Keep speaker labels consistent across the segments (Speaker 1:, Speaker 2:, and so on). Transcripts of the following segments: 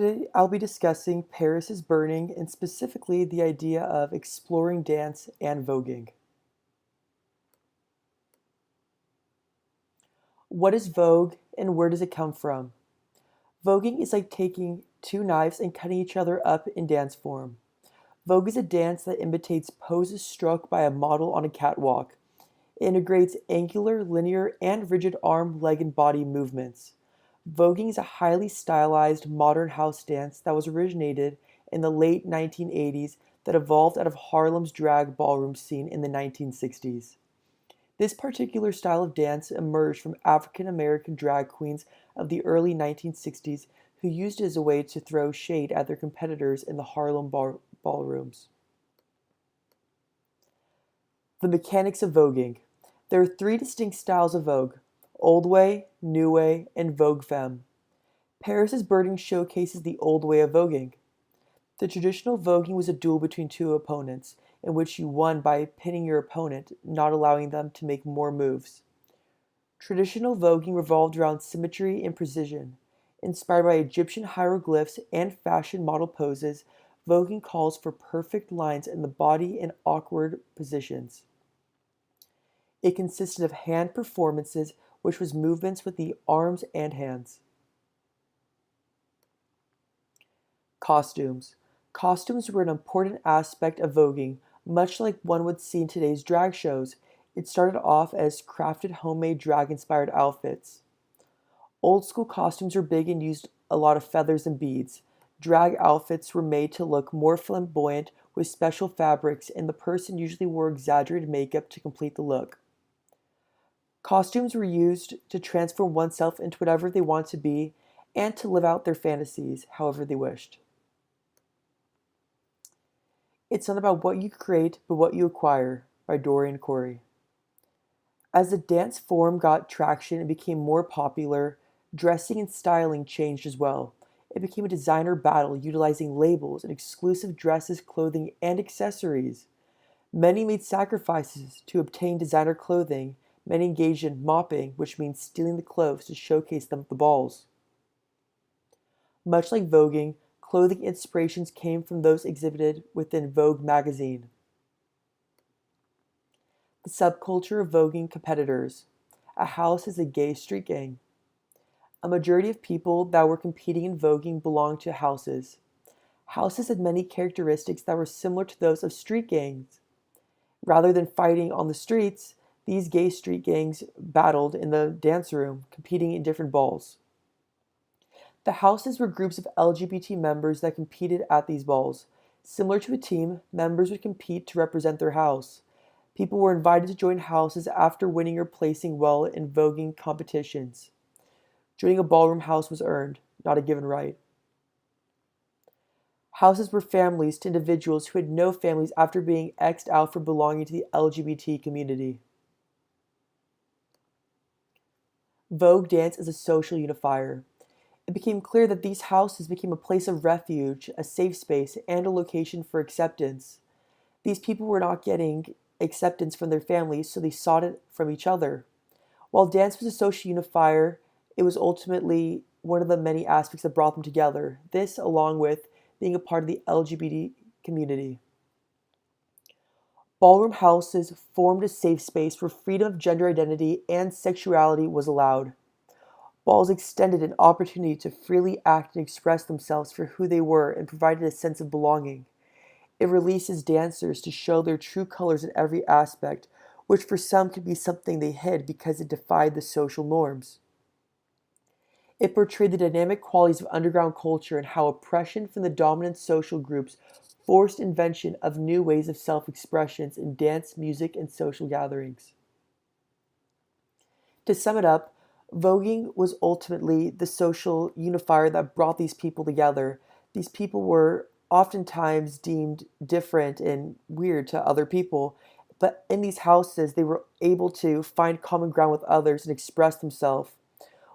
Speaker 1: Today, I'll be discussing Paris is Burning and specifically the idea of exploring dance and voguing. What is Vogue and where does it come from? Voguing is like taking two knives and cutting each other up in dance form. Vogue is a dance that imitates poses struck by a model on a catwalk. It integrates angular, linear, and rigid arm, leg, and body movements. Voguing is a highly stylized modern house dance that was originated in the late 1980s that evolved out of Harlem's drag ballroom scene in the 1960s. This particular style of dance emerged from African American drag queens of the early 1960s who used it as a way to throw shade at their competitors in the ballrooms. The mechanics of voguing. There are three distinct styles of vogue: old way, new way, and vogue femme. Paris's Burning showcases the old way of voguing. The traditional voguing was a duel between two opponents, in which you won by pinning your opponent, not allowing them to make more moves. Traditional voguing revolved around symmetry and precision. Inspired by Egyptian hieroglyphs and fashion model poses, voguing calls for perfect lines in the body and awkward positions. It consisted of hand performances, which was movements with the arms and hands. Costumes. Costumes were an important aspect of voguing, much like one would see in today's drag shows. It started off as crafted homemade drag-inspired outfits. Old school costumes were big and used a lot of feathers and beads. Drag outfits were made to look more flamboyant with special fabrics, and the person usually wore exaggerated makeup to complete the look. Costumes were used to transform oneself into whatever they want to be and to live out their fantasies however they wished. It's not about what you create, but what you acquire, by Dorian Corey. As the dance form got traction and became more popular, dressing and styling changed as well. It became a designer battle utilizing labels and exclusive dresses, clothing, and accessories. Many made sacrifices to obtain designer clothing. Many engaged in mopping, which means stealing the clothes to showcase them at the balls. Much like voguing, clothing inspirations came from those exhibited within Vogue magazine. The subculture of voguing competitors. A house is a gay street gang. A majority of people that were competing in voguing belonged to houses. Houses had many characteristics that were similar to those of street gangs. Rather than fighting on the streets, these gay street gangs battled in the dance room, competing in different balls. The houses were groups of LGBT members that competed at these balls. Similar to a team, members would compete to represent their house. People were invited to join houses after winning or placing well in voguing competitions. Joining a ballroom house was earned, not a given right. Houses were families to individuals who had no families after being X'd out for belonging to the LGBT community. Vogue dance is a social unifier. It became clear that these houses became a place of refuge, a safe space, and a location for acceptance. These people were not getting acceptance from their families, so they sought it from each other. While dance was a social unifier, it was ultimately one of the many aspects that brought them together. This, along with being a part of the LGBT community. Ballroom houses formed a safe space where freedom of gender identity and sexuality was allowed. Balls extended an opportunity to freely act and express themselves for who they were and provided a sense of belonging. It releases dancers to show their true colors in every aspect, which for some could be something they hid because it defied the social norms. It portrayed the dynamic qualities of underground culture and how oppression from the dominant social groups forced invention of new ways of self-expressions in dance, music, and social gatherings. To sum it up, voguing was ultimately the social unifier that brought these people together. These people were oftentimes deemed different and weird to other people, but in these houses, they were able to find common ground with others and express themselves.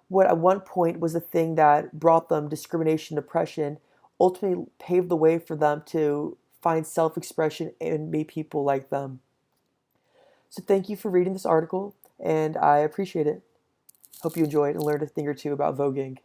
Speaker 1: What at one point was a thing that brought them discrimination, oppression, ultimately paved the way for them to find self expression and make people like them. So, thank you for reading this article, and I appreciate it. Hope you enjoyed and learned a thing or two about voguing.